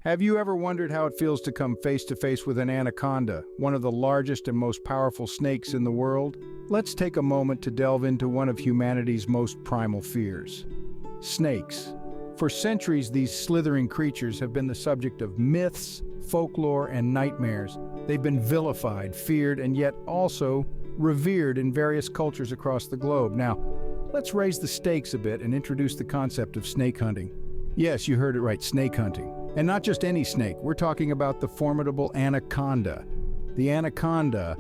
Have you ever wondered how it feels to come face to face with an anaconda, one of the largest and most powerful snakes in the world? Let's take a moment to delve into one of humanity's most primal fears: snakes. For centuries, these slithering creatures have been the subject of myths, folklore, and nightmares. They've been vilified, feared, and yet also revered in various cultures across the globe. Now, let's raise the stakes a bit and introduce the concept of snake hunting. Yes, you heard it right, snake hunting. And not just any snake, we're talking about the formidable anaconda. The anaconda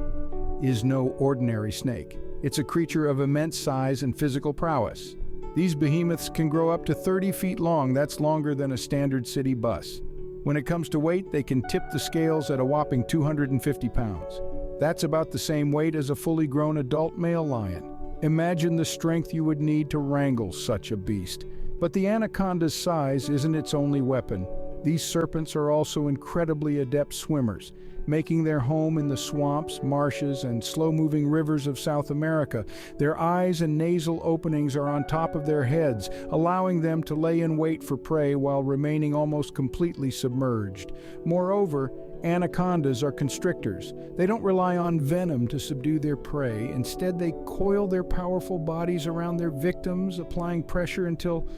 is no ordinary snake. It's a creature of immense size and physical prowess. These behemoths can grow up to 30 feet long. That's longer than a standard city bus. When it comes to weight, they can tip the scales at a whopping 250 pounds. That's about the same weight as a fully grown adult male lion. Imagine the strength you would need to wrangle such a beast. But the anaconda's size isn't its only weapon. These serpents are also incredibly adept swimmers, making their home in the swamps, marshes, and slow-moving rivers of South America. Their eyes and nasal openings are on top of their heads, allowing them to lay in wait for prey while remaining almost completely submerged. Moreover, anacondas are constrictors. They don't rely on venom to subdue their prey. Instead, they coil their powerful bodies around their victims, applying pressure until,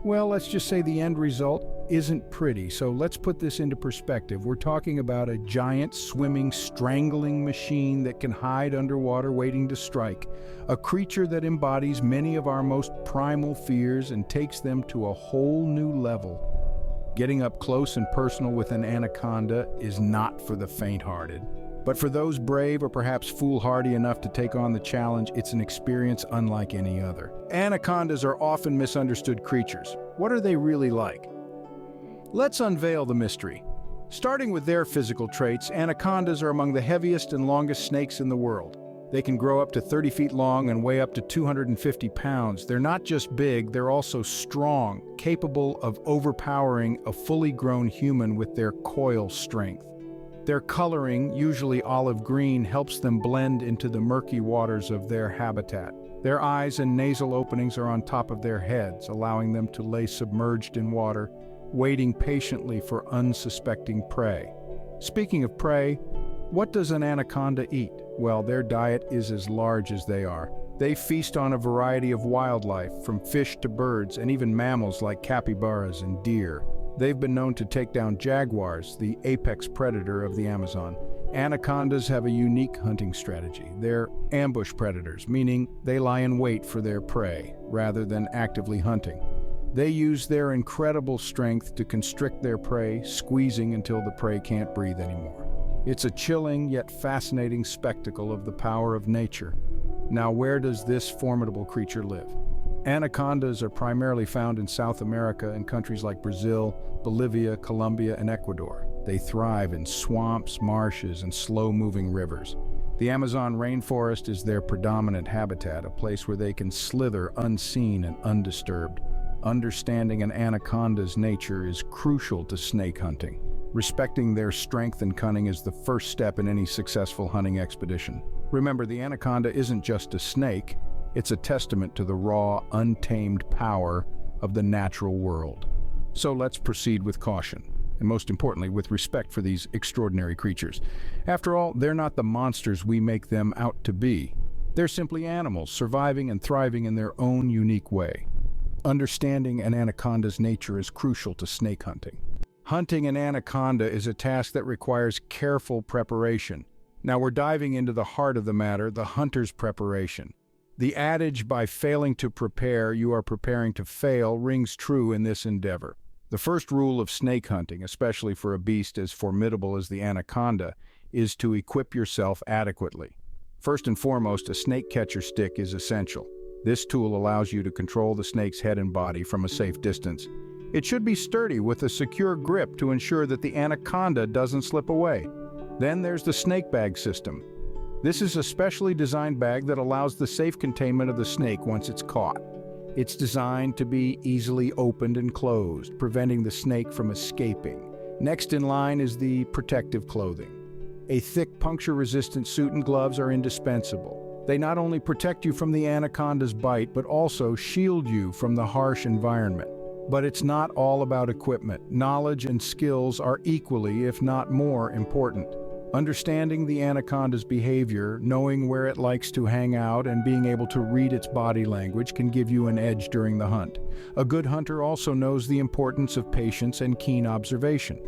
well, let's just say the end result isn't pretty. So let's put this into perspective. We're talking about a giant, swimming, strangling machine that can hide underwater waiting to strike. A creature that embodies many of our most primal fears and takes them to a whole new level. Getting up close and personal with an anaconda is not for the faint-hearted. But for those brave or perhaps foolhardy enough to take on the challenge, it's an experience unlike any other. Anacondas are often misunderstood creatures. What are they really like? Let's unveil the mystery. Starting with their physical traits, anacondas are among the heaviest and longest snakes in the world. They can grow up to 30 feet long and weigh up to 250 pounds. They're not just big, they're also strong, capable of overpowering a fully grown human with their coil strength. Their coloring, usually olive green, helps them blend into the murky waters of their habitat. Their eyes and nasal openings are on top of their heads, allowing them to lay submerged in water, waiting patiently for unsuspecting prey. Speaking of prey, what does an anaconda eat? Well, their diet is as large as they are. They feast on a variety of wildlife, from fish to birds, and even mammals like capybaras and deer. They've been known to take down jaguars, the apex predator of the Amazon. Anacondas have a unique hunting strategy. They're ambush predators, meaning they lie in wait for their prey, rather than actively hunting. They use their incredible strength to constrict their prey, squeezing until the prey can't breathe anymore. It's a chilling yet fascinating spectacle of the power of nature. Now, where does this formidable creature live? Anacondas are primarily found in South America in countries like Brazil, Bolivia, Colombia, and Ecuador. They thrive in swamps, marshes, and slow-moving rivers. The Amazon rainforest is their predominant habitat, a place where they can slither unseen and undisturbed. Understanding an anaconda's nature is crucial to snake hunting. Respecting their strength and cunning is the first step in any successful hunting expedition. Remember, the anaconda isn't just a snake, it's a testament to the raw, untamed power of the natural world. So let's proceed with caution, and most importantly, with respect for these extraordinary creatures. After all, they're not the monsters we make them out to be. They're simply animals, surviving and thriving in their own unique way. Understanding an anaconda's nature is crucial to snake hunting. Hunting an anaconda is a task that requires careful preparation. Now we're diving into the heart of the matter, the hunter's preparation. The adage, "by failing to prepare, you are preparing to fail," rings true in this endeavor. The first rule of snake hunting, especially for a beast as formidable as the anaconda, is to equip yourself adequately. First and foremost, a snake catcher stick is essential. This tool allows you to control the snake's head and body from a safe distance. It should be sturdy with a secure grip to ensure that the anaconda doesn't slip away. Then there's the snake bag system. This is a specially designed bag that allows the safe containment of the snake once it's caught. It's designed to be easily opened and closed, preventing the snake from escaping. Next in line is the protective clothing. A thick puncture-resistant suit and gloves are indispensable. They not only protect you from the anaconda's bite, but also shield you from the harsh environment. But it's not all about equipment. Knowledge and skills are equally, if not more, important. Understanding the anaconda's behavior, knowing where it likes to hang out, and being able to read its body language can give you an edge during the hunt. A good hunter also knows the importance of patience and keen observation.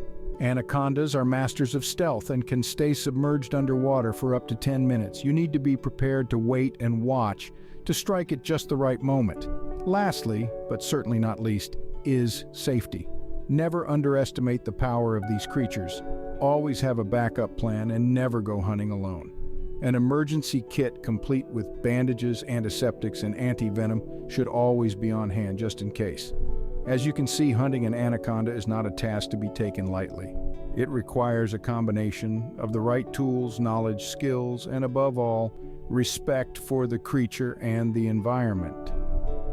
Anacondas are masters of stealth and can stay submerged underwater for up to 10 minutes. You need to be prepared to wait and watch to strike at just the right moment. Lastly, but certainly not least, is safety. Never underestimate the power of these creatures. Always have a backup plan and never go hunting alone. An emergency kit complete with bandages, antiseptics, and anti-venom should always be on hand just in case. As you can see, hunting an anaconda is not a task to be taken lightly. It requires a combination of the right tools, knowledge, skills, and above all, respect for the creature and the environment.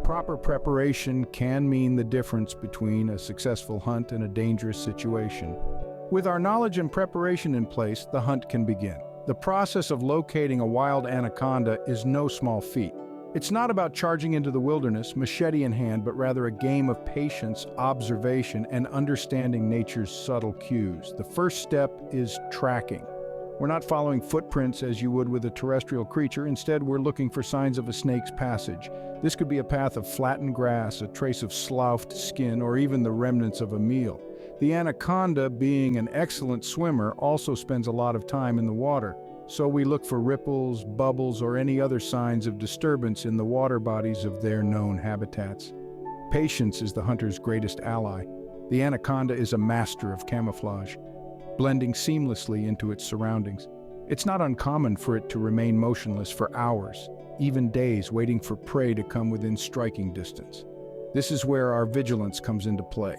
Proper preparation can mean the difference between a successful hunt and a dangerous situation. With our knowledge and preparation in place, the hunt can begin. The process of locating a wild anaconda is no small feat. It's not about charging into the wilderness, machete in hand, but rather a game of patience, observation, and understanding nature's subtle cues. The first step is tracking. We're not following footprints as you would with a terrestrial creature. Instead, we're looking for signs of a snake's passage. This could be a path of flattened grass, a trace of sloughed skin, or even the remnants of a meal. The anaconda, being an excellent swimmer, also spends a lot of time in the water. So we look for ripples, bubbles, or any other signs of disturbance in the water bodies of their known habitats. Patience is the hunter's greatest ally. The anaconda is a master of camouflage, blending seamlessly into its surroundings. It's not uncommon for it to remain motionless for hours, even days, waiting for prey to come within striking distance. This is where our vigilance comes into play.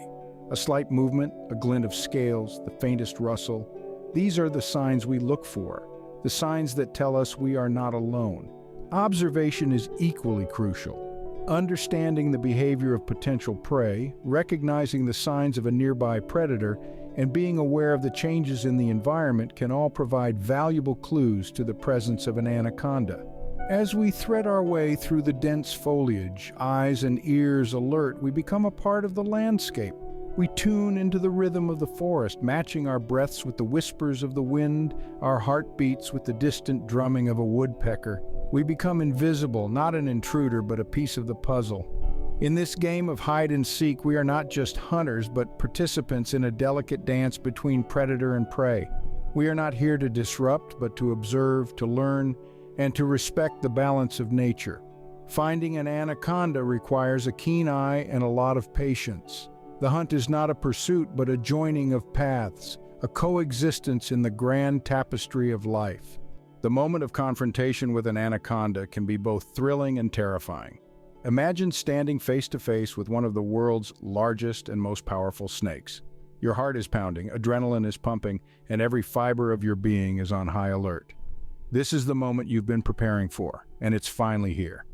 A slight movement, a glint of scales, the faintest rustle. These are the signs we look for, the signs that tell us we are not alone. Observation is equally crucial. Understanding the behavior of potential prey, recognizing the signs of a nearby predator, and being aware of the changes in the environment can all provide valuable clues to the presence of an anaconda. As we thread our way through the dense foliage, eyes and ears alert, we become a part of the landscape. We tune into the rhythm of the forest, matching our breaths with the whispers of the wind, our heartbeats with the distant drumming of a woodpecker. We become invisible, not an intruder, but a piece of the puzzle. In this game of hide and seek, we are not just hunters, but participants in a delicate dance between predator and prey. We are not here to disrupt, but to observe, to learn, and to respect the balance of nature. Finding an anaconda requires a keen eye and a lot of patience. The hunt is not a pursuit, but a joining of paths, a coexistence in the grand tapestry of life. The moment of confrontation with an anaconda can be both thrilling and terrifying. Imagine standing face to face with one of the world's largest and most powerful snakes. Your heart is pounding, adrenaline is pumping, and every fiber of your being is on high alert. This is the moment you've been preparing for, and it's finally here.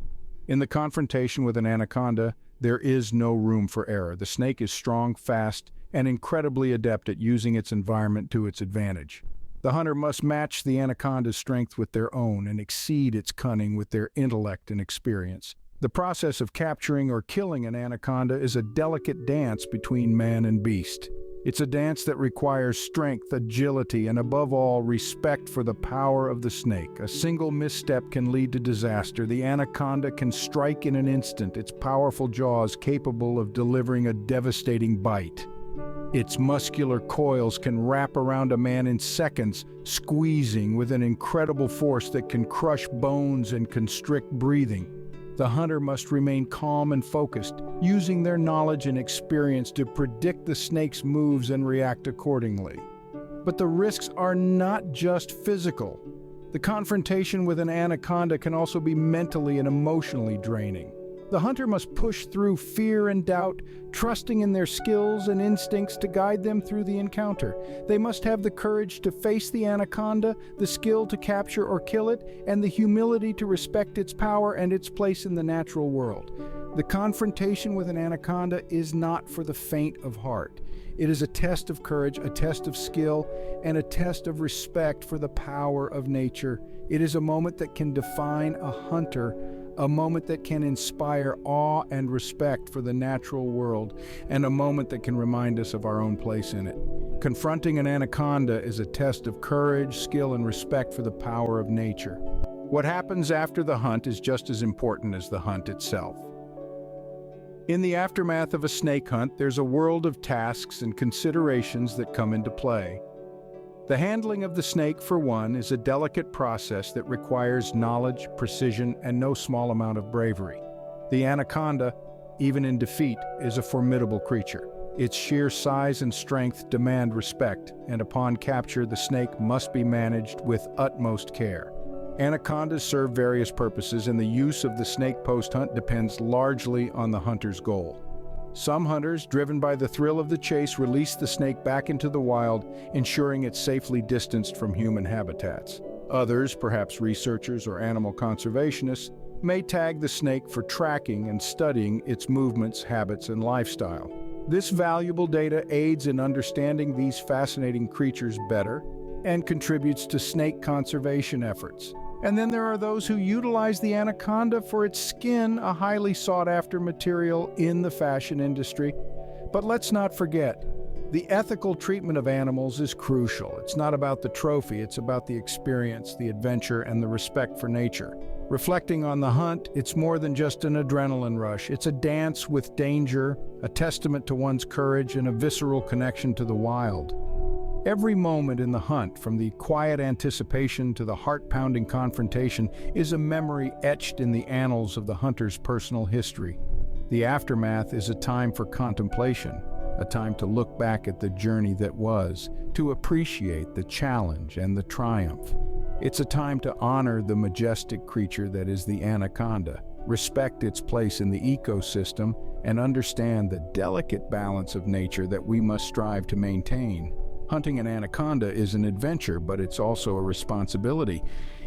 In the confrontation with an anaconda, there is no room for error. The snake is strong, fast, and incredibly adept at using its environment to its advantage. The hunter must match the anaconda's strength with their own and exceed its cunning with their intellect and experience. The process of capturing or killing an anaconda is a delicate dance between man and beast. It's a dance that requires strength, agility, and above all, respect for the power of the snake. A single misstep can lead to disaster. The anaconda can strike in an instant, its powerful jaws capable of delivering a devastating bite. Its muscular coils can wrap around a man in seconds, squeezing with an incredible force that can crush bones and constrict breathing. The hunter must remain calm and focused, using their knowledge and experience to predict the snake's moves and react accordingly. But the risks are not just physical. The confrontation with an anaconda can also be mentally and emotionally draining. The hunter must push through fear and doubt, trusting in their skills and instincts to guide them through the encounter. They must have the courage to face the anaconda, the skill to capture or kill it, and the humility to respect its power and its place in the natural world. The confrontation with an anaconda is not for the faint of heart. It is a test of courage, a test of skill, and a test of respect for the power of nature. It is a moment that can define a hunter, a moment that can inspire awe and respect for the natural world, and a moment that can remind us of our own place in it. Confronting an anaconda is a test of courage, skill, and respect for the power of nature. What happens after the hunt is just as important as the hunt itself. In the aftermath of a snake hunt, there's a world of tasks and considerations that come into play. The handling of the snake, for one, is a delicate process that requires knowledge, precision, and no small amount of bravery. The anaconda, even in defeat, is a formidable creature. Its sheer size and strength demand respect, and upon capture, the snake must be managed with utmost care. Anacondas serve various purposes, and the use of the snake post-hunt depends largely on the hunter's goal. Some hunters, driven by the thrill of the chase, release the snake back into the wild, ensuring it's safely distanced from human habitats. Others, perhaps researchers or animal conservationists, may tag the snake for tracking and studying its movements, habits, and lifestyle. This valuable data aids in understanding these fascinating creatures better and contributes to snake conservation efforts. And then there are those who utilize the anaconda for its skin, a highly sought-after material in the fashion industry. But let's not forget, the ethical treatment of animals is crucial. It's not about the trophy, it's about the experience, the adventure, and the respect for nature. Reflecting on the hunt, it's more than just an adrenaline rush. It's a dance with danger, a testament to one's courage, and a visceral connection to the wild. Every moment in the hunt, from the quiet anticipation to the heart-pounding confrontation, is a memory etched in the annals of the hunter's personal history. The aftermath is a time for contemplation, a time to look back at the journey that was, to appreciate the challenge and the triumph. It's a time to honor the majestic creature that is the anaconda, respect its place in the ecosystem, and understand the delicate balance of nature that we must strive to maintain. Hunting an anaconda is an adventure, but it's also a responsibility.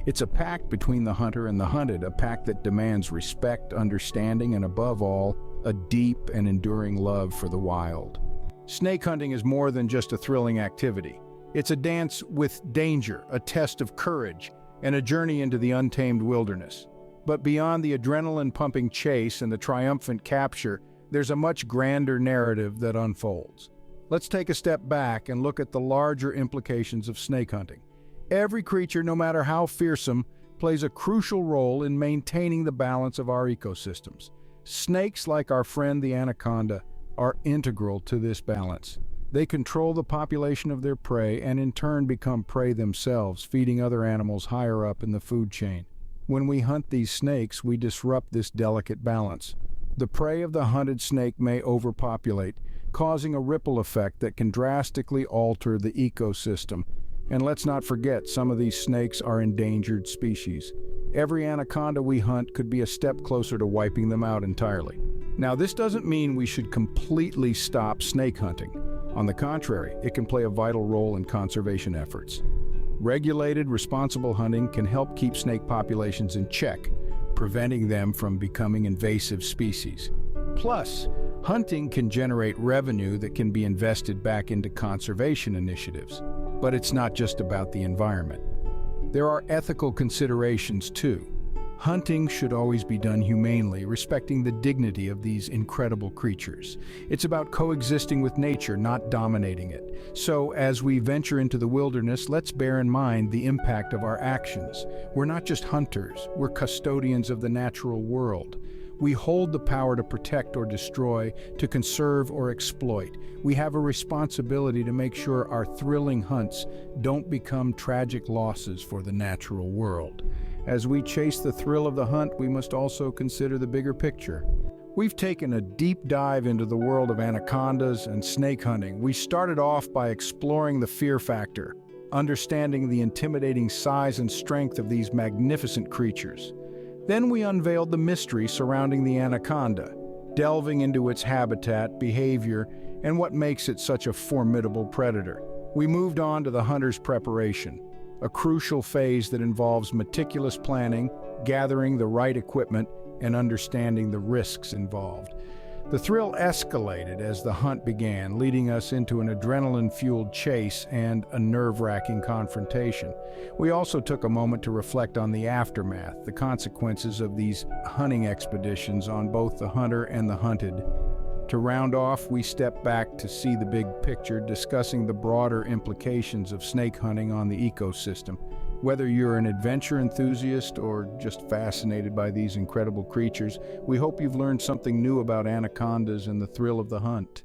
It's a pact between the hunter and the hunted, a pact that demands respect, understanding, and above all, a deep and enduring love for the wild. Snake hunting is more than just a thrilling activity. It's a dance with danger, a test of courage, and a journey into the untamed wilderness. But beyond the adrenaline-pumping chase and the triumphant capture, there's a much grander narrative that unfolds. Let's take a step back and look at the larger implications of snake hunting. Every creature, no matter how fearsome, plays a crucial role in maintaining the balance of our ecosystems. Snakes, like our friend the anaconda, are integral to this balance. They control the population of their prey and in turn become prey themselves, feeding other animals higher up in the food chain. When we hunt these snakes, we disrupt this delicate balance. The prey of the hunted snake may overpopulate, causing a ripple effect that can drastically alter the ecosystem. And let's not forget, some of these snakes are endangered species. Every anaconda we hunt could be a step closer to wiping them out entirely. Now, this doesn't mean we should completely stop snake hunting. On the contrary, it can play a vital role in conservation efforts. Regulated, responsible hunting can help keep snake populations in check, preventing them from becoming invasive species. Plus, hunting can generate revenue that can be invested back into conservation initiatives. But it's not just about the environment. There are ethical considerations too. Hunting should always be done humanely, respecting the dignity of these incredible creatures. It's about coexisting with nature, not dominating it. So, as we venture into the wilderness, let's bear in mind the impact of our actions. We're not just hunters, we're custodians of the natural world. We hold the power to protect or destroy, to conserve or exploit. We have a responsibility to make sure our thrilling hunts don't become tragic losses for the natural world. As we chase the thrill of the hunt, we must also consider the bigger picture. We've taken a deep dive into the world of anacondas and snake hunting. We started off by exploring the fear factor, understanding the intimidating size and strength of these magnificent creatures. Then we unveiled the mystery surrounding the anaconda, delving into its habitat, behavior, and what makes it such a formidable predator. We moved on to the hunter's preparation, a crucial phase that involves meticulous planning, gathering the right equipment, and understanding the risks involved. The thrill escalated as the hunt began, leading us into an adrenaline-fueled chase and a nerve-wracking confrontation. We also took a moment to reflect on the aftermath, the consequences of these hunting expeditions on both the hunter and the hunted. To round off, we stepped back to see the big picture, discussing the broader implications of snake hunting on the ecosystem. Whether you're an adventure enthusiast or just fascinated by these incredible creatures, we hope you've learned something new about anacondas and the thrill of the hunt.